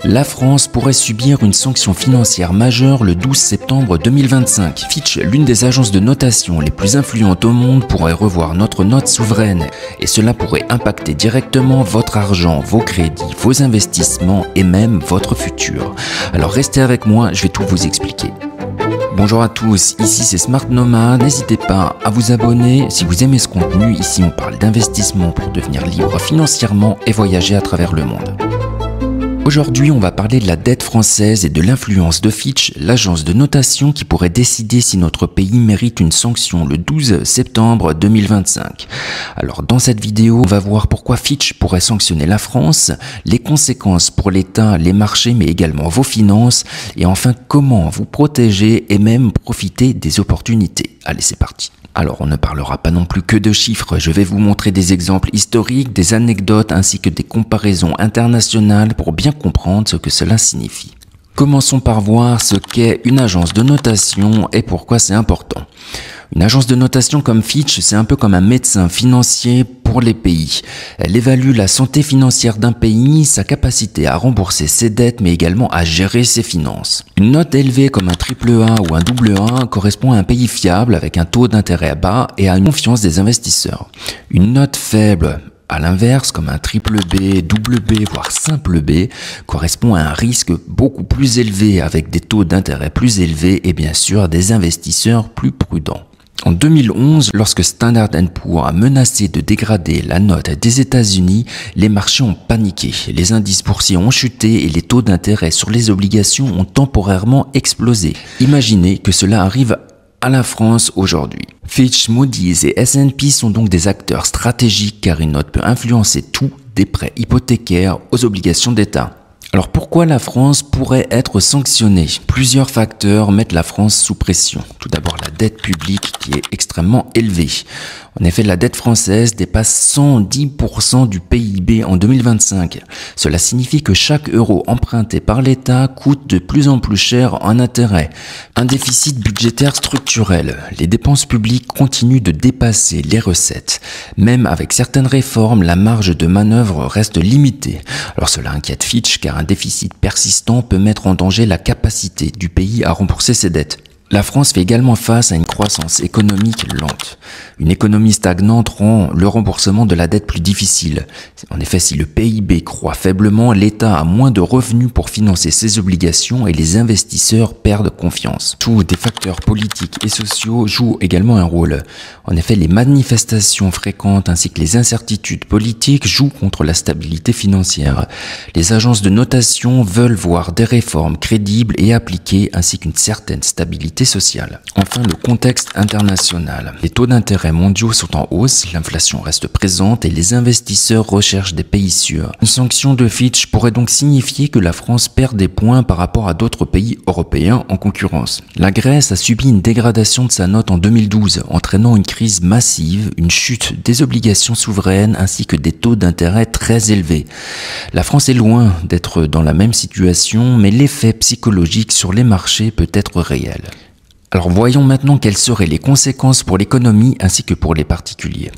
La France pourrait subir une sanction financière majeure le 12 septembre 2025. Fitch, l'une des agences de notation les plus influentes au monde, pourrait revoir notre note souveraine et cela pourrait impacter directement votre argent, vos crédits, vos investissements et même votre futur. Alors restez avec moi, je vais tout vous expliquer. Bonjour à tous, ici c'est Smart Nomad, n'hésitez pas à vous abonner si vous aimez ce contenu. Ici on parle d'investissement pour devenir libre financièrement et voyager à travers le monde. Aujourd'hui, on va parler de la dette française et de l'influence de Fitch, l'agence de notation qui pourrait décider si notre pays mérite une sanction le 12 septembre 2025. Alors, dans cette vidéo, on va voir pourquoi Fitch pourrait sanctionner la France, les conséquences pour l'État, les marchés, mais également vos finances, et enfin, comment vous protéger et même profiter des opportunités. Allez, c'est parti. Alors, on ne parlera pas non plus que de chiffres, je vais vous montrer des exemples historiques, des anecdotes ainsi que des comparaisons internationales pour bien comprendre ce que cela signifie. Commençons par voir ce qu'est une agence de notation et pourquoi c'est important. Une agence de notation comme Fitch, c'est un peu comme un médecin financier pour les pays. Elle évalue la santé financière d'un pays, sa capacité à rembourser ses dettes, mais également à gérer ses finances. Une note élevée comme un AAA ou un AA correspond à un pays fiable avec un taux d'intérêt bas et à une confiance des investisseurs. Une note faible, à l'inverse, comme un triple B, double B, voire simple B, correspond à un risque beaucoup plus élevé avec des taux d'intérêt plus élevés et bien sûr des investisseurs plus prudents. En 2011, lorsque Standard & Poor's a menacé de dégrader la note des États-Unis, les marchés ont paniqué, les indices boursiers ont chuté et les taux d'intérêt sur les obligations ont temporairement explosé. Imaginez que cela arrive à la France aujourd'hui. Fitch, Moody's et S&P sont donc des acteurs stratégiques car une note peut influencer tout, des prêts hypothécaires aux obligations d'État. Alors pourquoi la France pourrait être sanctionnée? Plusieurs facteurs mettent la France sous pression. Tout d'abord la dette publique qui est extrêmement élevée. En effet, la dette française dépasse 110% du PIB en 2025. Cela signifie que chaque euro emprunté par l'État coûte de plus en plus cher en intérêt. Un déficit budgétaire structurel. Les dépenses publiques continuent de dépasser les recettes. Même avec certaines réformes, la marge de manœuvre reste limitée. Alors cela inquiète Fitch car un déficit persistant peut mettre en danger la capacité du pays à rembourser ses dettes. La France fait également face à une croissance économique lente. Une économie stagnante rend le remboursement de la dette plus difficile. En effet, si le PIB croît faiblement, l'État a moins de revenus pour financer ses obligations et les investisseurs perdent confiance. Tous des facteurs politiques et sociaux jouent également un rôle. En effet, les manifestations fréquentes ainsi que les incertitudes politiques jouent contre la stabilité financière. Les agences de notation veulent voir des réformes crédibles et appliquées ainsi qu'une certaine stabilité sociale. Enfin, le contexte international. Les taux d'intérêt mondiaux sont en hausse, l'inflation reste présente et les investisseurs recherchent des pays sûrs. Une sanction de Fitch pourrait donc signifier que la France perd des points par rapport à d'autres pays européens en concurrence. La Grèce a subi une dégradation de sa note en 2012, entraînant une crise massive, une chute des obligations souveraines ainsi que des taux d'intérêt très élevés. La France est loin d'être dans la même situation, mais l'effet psychologique sur les marchés peut être réel. Alors voyons maintenant quelles seraient les conséquences pour l'économie ainsi que pour les particuliers.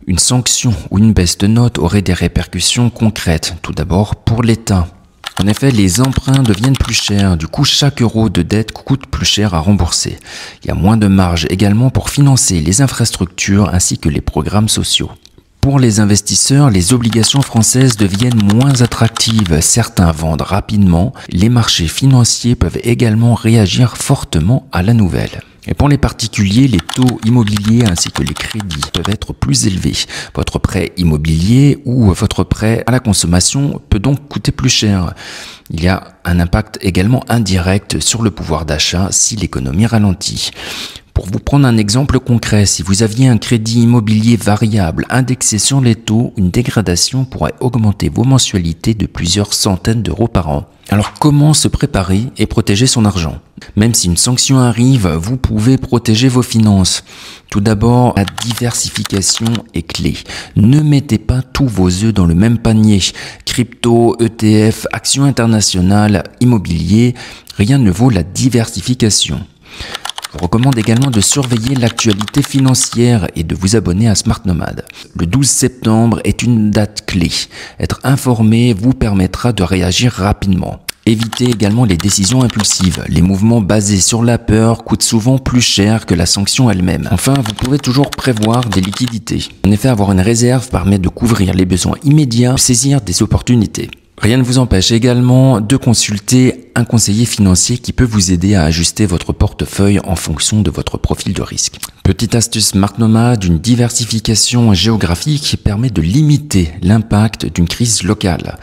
Une sanction ou une baisse de note aurait des répercussions concrètes. Tout d'abord pour l'État. En effet, les emprunts deviennent plus chers, du coup chaque euro de dette coûte plus cher à rembourser. Il y a moins de marge également pour financer les infrastructures ainsi que les programmes sociaux. Pour les investisseurs, les obligations françaises deviennent moins attractives. Certains vendent rapidement. Les marchés financiers peuvent également réagir fortement à la nouvelle. Et pour les particuliers, les taux immobiliers ainsi que les crédits peuvent être plus élevés. Votre prêt immobilier ou votre prêt à la consommation peut donc coûter plus cher. Il y a un impact également indirect sur le pouvoir d'achat si l'économie ralentit. Pour vous prendre un exemple concret, si vous aviez un crédit immobilier variable indexé sur les taux, une dégradation pourrait augmenter vos mensualités de plusieurs centaines d'euros par an. Alors comment se préparer et protéger son argent? Même si une sanction arrive, vous pouvez protéger vos finances. Tout d'abord, la diversification est clé. Ne mettez pas tous vos œufs dans le même panier. Crypto, ETF, actions internationales, immobilier, rien ne vaut la diversification. Je vous recommande également de surveiller l'actualité financière et de vous abonner à Smart Nomad. Le 12 septembre est une date clé. Être informé vous permettra de réagir rapidement. Évitez également les décisions impulsives. Les mouvements basés sur la peur coûtent souvent plus cher que la sanction elle-même. Enfin, vous pouvez toujours prévoir des liquidités. En effet, avoir une réserve permet de couvrir les besoins immédiats, de saisir des opportunités. Rien ne vous empêche également de consulter un conseiller financier qui peut vous aider à ajuster votre portefeuille en fonction de votre profil de risque. Petite astuce Smart Nomad, une diversification géographique permet de limiter l'impact d'une crise locale.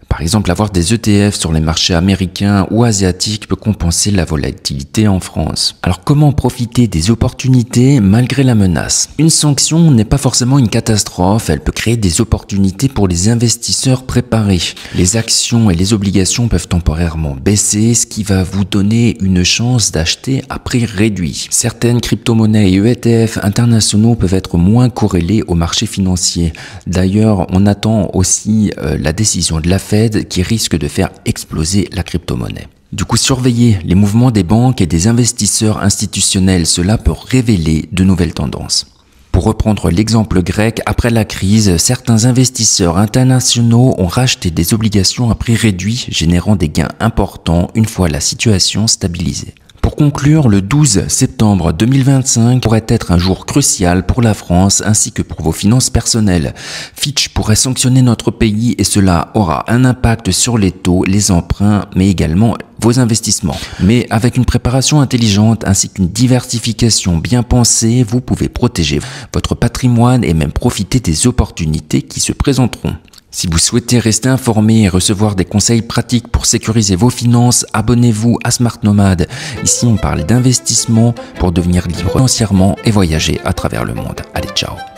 Par exemple, avoir des ETF sur les marchés américains ou asiatiques peut compenser la volatilité en France. Alors comment profiter des opportunités malgré la menace? Une sanction n'est pas forcément une catastrophe, elle peut créer des opportunités pour les investisseurs préparés. Les actions et les obligations peuvent temporairement baisser, ce qui va vous donner une chance d'acheter à prix réduit. Certaines crypto-monnaies et ETF internationaux peuvent être moins corrélés au marché financier. D'ailleurs, on attend aussi la décision de la Fed qui risque de faire exploser la crypto-monnaie. Du coup, surveillez les mouvements des banques et des investisseurs institutionnels, cela peut révéler de nouvelles tendances. Pour reprendre l'exemple grec, après la crise, certains investisseurs internationaux ont racheté des obligations à prix réduit, générant des gains importants une fois la situation stabilisée. Pour conclure, le 12 septembre 2025 pourrait être un jour crucial pour la France ainsi que pour vos finances personnelles. Fitch pourrait sanctionner notre pays et cela aura un impact sur les taux, les emprunts, mais également vos investissements. Mais avec une préparation intelligente ainsi qu'une diversification bien pensée, vous pouvez protéger votre patrimoine et même profiter des opportunités qui se présenteront. Si vous souhaitez rester informé et recevoir des conseils pratiques pour sécuriser vos finances, abonnez-vous à Smart Nomad. Ici, on parle d'investissement pour devenir libre financièrement et voyager à travers le monde. Allez, ciao!